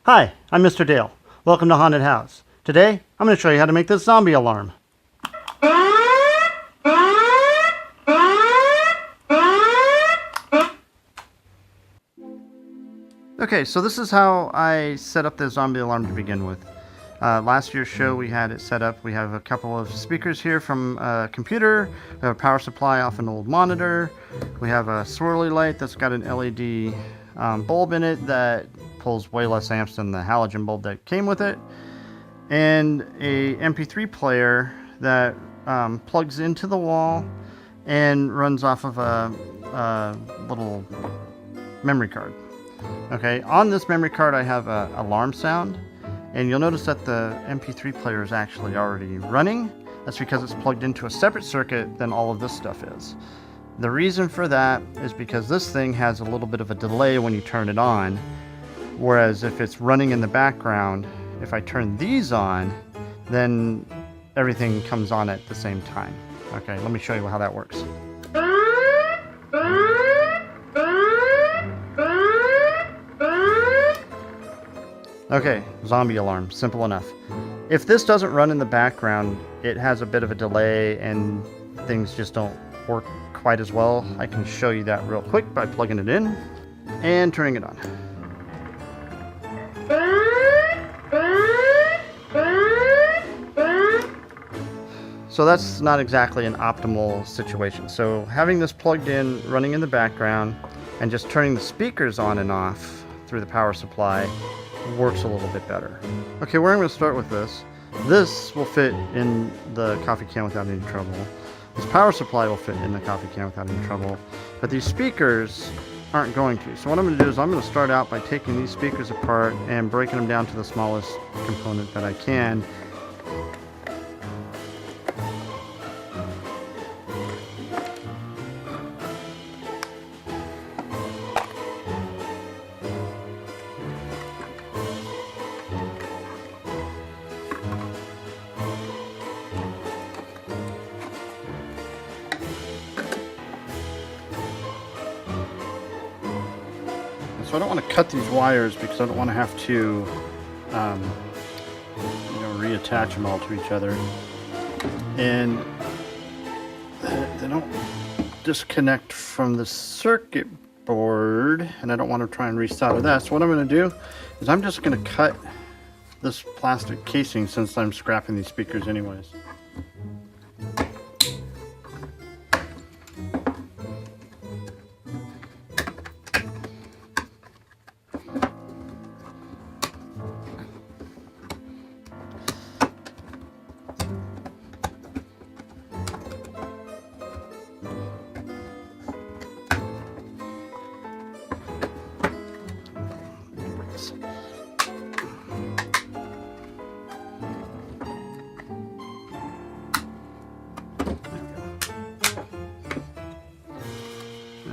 Hi, I'm Mr. Dale. Welcome to Haunted House. Today, I'm going to show you how to make this zombie alarm. Okay, so this is how I set up the zombie alarm to begin with. Last year's show we had it set up. We have a couple of speakers here from a computer. We have a power supply off an old monitor. We have a swirly light that's got an LED bulb in it that pulls way less amps than the halogen bulb that came with it. And a MP3 player that plugs into the wall and runs off of a little memory card. Okay, on this memory card I have an alarm sound, and you'll notice that the MP3 player is actually already running. That's because it's plugged into a separate circuit than all of this stuff is. The reason for that is because this thing has a little bit of a delay when you turn it on, whereas if it's running in the background, if I turn these on, then everything comes on at the same time. Okay, let me show you how that works. Okay, zombie alarm, simple enough. If this doesn't run in the background, it has a bit of a delay and things just don't work quite as well. I can show you that real quick by plugging it in and turning it on. So that's not exactly an optimal situation. So having this plugged in, running in the background, and just turning the speakers on and off through the power supply works a little bit better. Okay, where I'm going to start with this will fit in the coffee can without any trouble. This power supply will fit in the coffee can without any trouble, but these speakers aren't going to. So what I'm going to do is I'm going to start out by taking these speakers apart and breaking them down to the smallest component that I can. So I don't want to cut these wires because I don't want to have to reattach them all to each other, and they don't disconnect from the circuit board, and I don't want to try and resolder that. So what I'm going to do is I'm just going to cut this plastic casing since I'm scrapping these speakers anyways.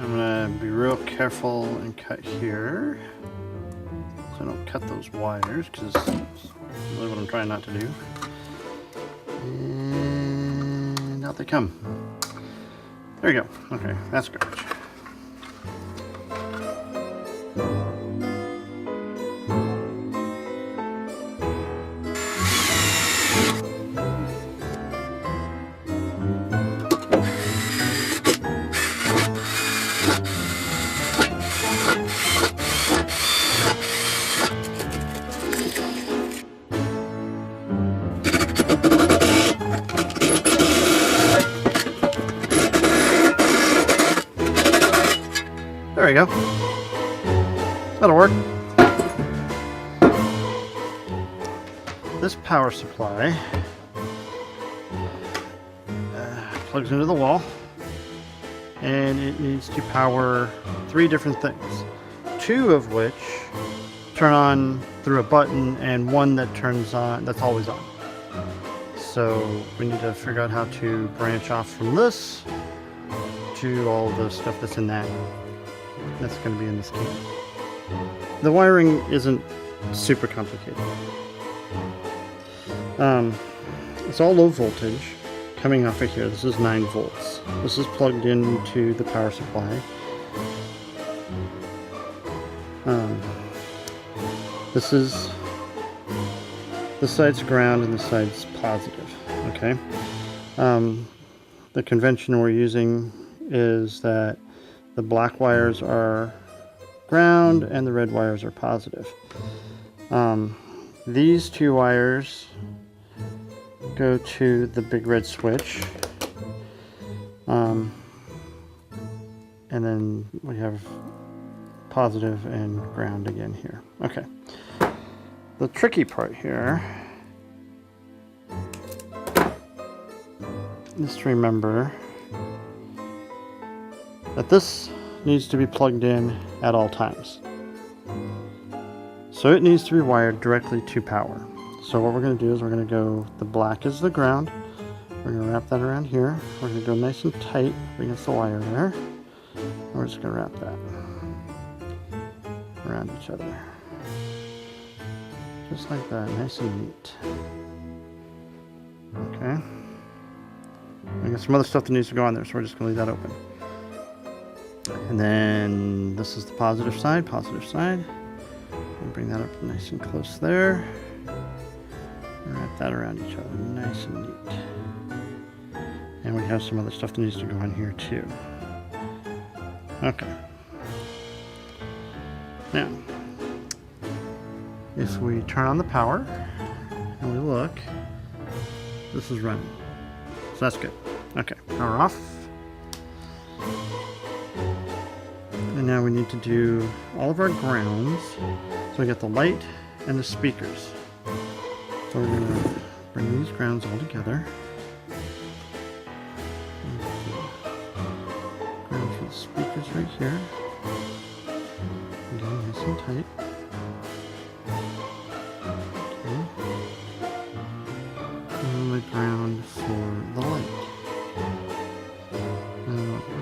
I'm going to be real careful and cut here so I don't cut those wires, because that's really what I'm trying not to do. And out they come. There you go. Okay, that's garbage. There we go. That'll work. This power supply plugs into the wall, and it needs to power 3 different things, 2 of which turn on through a button and 1 that turns on, that's always on. So we need to figure out how to branch off from this to all the stuff that's in that. That's going to be in this can. The wiring isn't super complicated. It's all low voltage coming off of here. This is 9 volts. This is plugged into the power supply. This side's ground and this side's positive. Okay. The convention we're using is that the black wires are ground and the red wires are positive. These two wires go to the big red switch. And then we have positive and ground again here. Okay. The tricky part here is to remember that this needs to be plugged in at all times. So it needs to be wired directly to power. So what we're going to do is we're going to go, the black is the ground. We're going to wrap that around here. We're going to go nice and tight against the wire there. And we're just going to wrap that around each other. Just like that, nice and neat. Okay. I got some other stuff that needs to go on there, so we're just going to leave that open. And then this is the positive side, and bring that up nice and close there. And wrap that around each other, nice and neat. And we have some other stuff that needs to go on here too. Okay. Now, if we turn on the power and we look, this is running. So that's good. Okay, power off. And now we need to do all of our grounds. So we got the light and the speakers. So we're going to bring these grounds all together. Ground for the speakers right here. Again, nice and tight. Okay. And the ground for the light.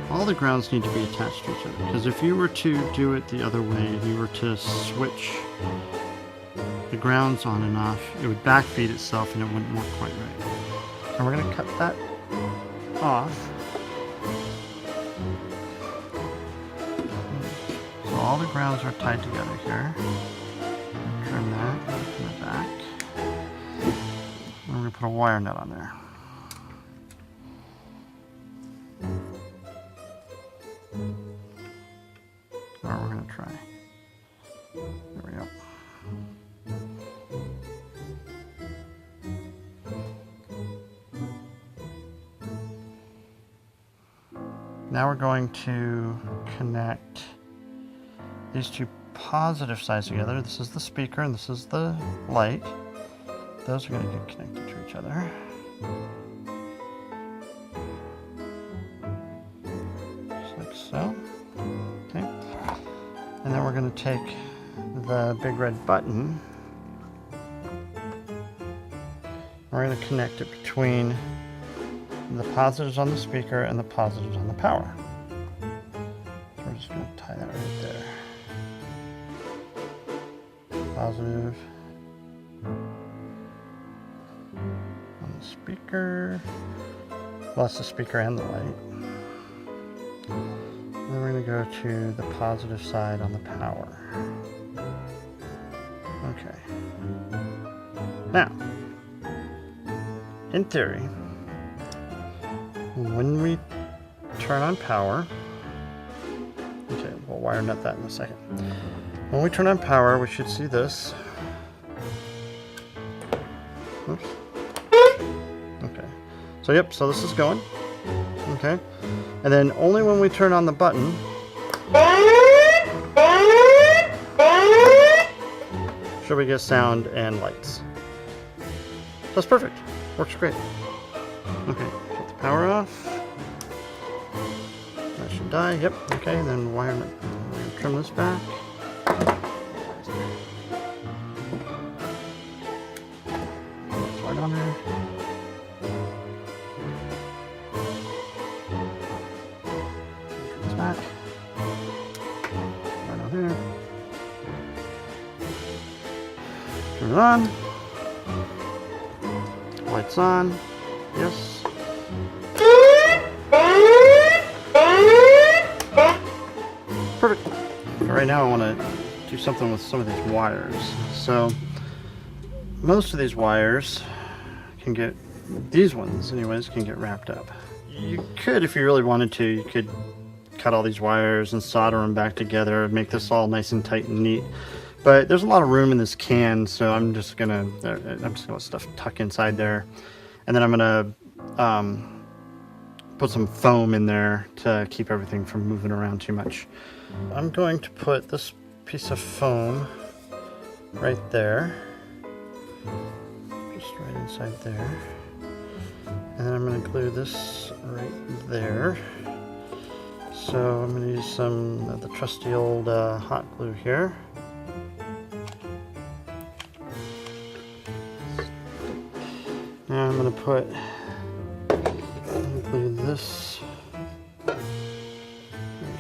All the grounds need to be attached to each other, because if you were to do it the other way, if you were to switch the grounds on and off, it would backfeed itself and it wouldn't work quite right. So we're going to cut that off. So all the grounds are tied together here. Trim that from the back. And we're going to put a wire nut on there. Or we're going to try. There we go. Now we're going to connect these two positive sides together. This is the speaker and this is the light. Those are going to get connected to each other. Just like so. Okay. And then we're going to take the big red button. We're going to connect it between the positives on the speaker and the positives on the power. So we're just going to tie that right there. Positive on the speaker. Well, that's the speaker and the light. Then we're going to go to the positive side on the power. Okay. Now, in theory, when we turn on power, okay, we'll wire nut that in a second. When we turn on power, we should see this. Oops. Okay. So yep, so this is going. Okay. And then only when we turn on the button should we get sound and lights. That's perfect. Works great. Okay. Power off. That should die. Yep. Okay. And then we're going to trim this back. That's right on there. Trim this back. Right on here. Turn it on. Lights on. Yes. Perfect. Right now I want to do something with some of these wires. So most of these wires can get, these ones anyways, can get wrapped up. You could, if you really wanted to, you could cut all these wires and solder them back together, make this all nice and tight and neat. But there's a lot of room in this can, so I'm just gonna let stuff tuck inside there, and then I'm gonna put some foam in there to keep everything from moving around too much. I'm going to put this piece of foam right there, just right inside there, and then I'm gonna glue this right there. So I'm going to use some of the trusty old hot glue here. Now I'm going to glue this right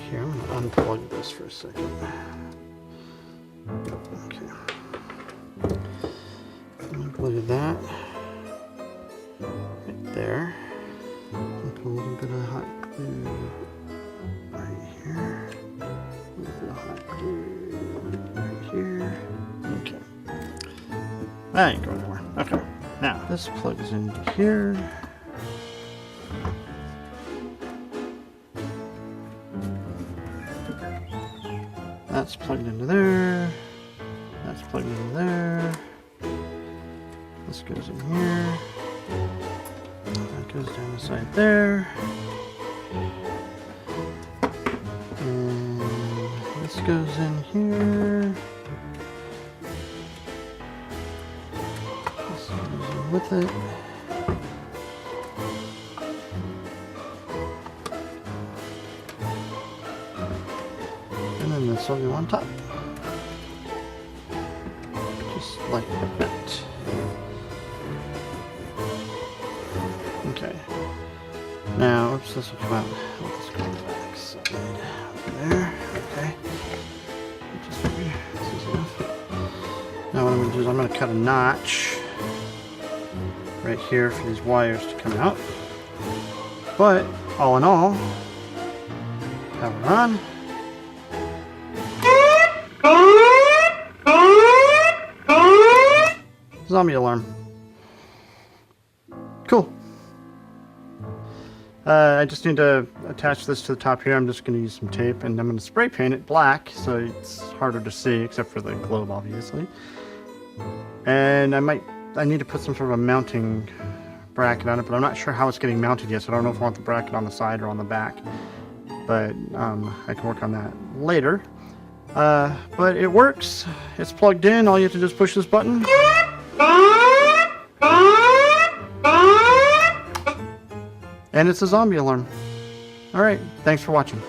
here. I'm going to unplug this for a second. Okay. I'm going to glue that right there. And put a little bit of hot glue right here, a little bit of hot glue right here. Okay, that ain't going anywhere. Okay, now this plugs into here. That's plugged into there. That's plugged into there. This goes in here. That goes down the side there. This goes in here. This goes in with it. And then this will go on top. Just like that. Okay. Now, oops, this will come out. I'll just go on the back side. There. Okay. Just figure this is enough. Now what I'm going to do is I'm going to cut a notch right here for these wires to come out. But all in all, power on. Zombie alarm. Cool. I just need to attach this to the top here. I'm just going to use some tape and I'm going to spray paint it black so it's harder to see except for the globe obviously. And I need to put some sort of a mounting bracket on it, but I'm not sure how it's getting mounted yet, so I don't know if I want the bracket on the side or on the back. But I can work on that later. But it works. It's plugged in. All you have to do is push this button. And it's a zombie alarm. Alright, thanks for watching.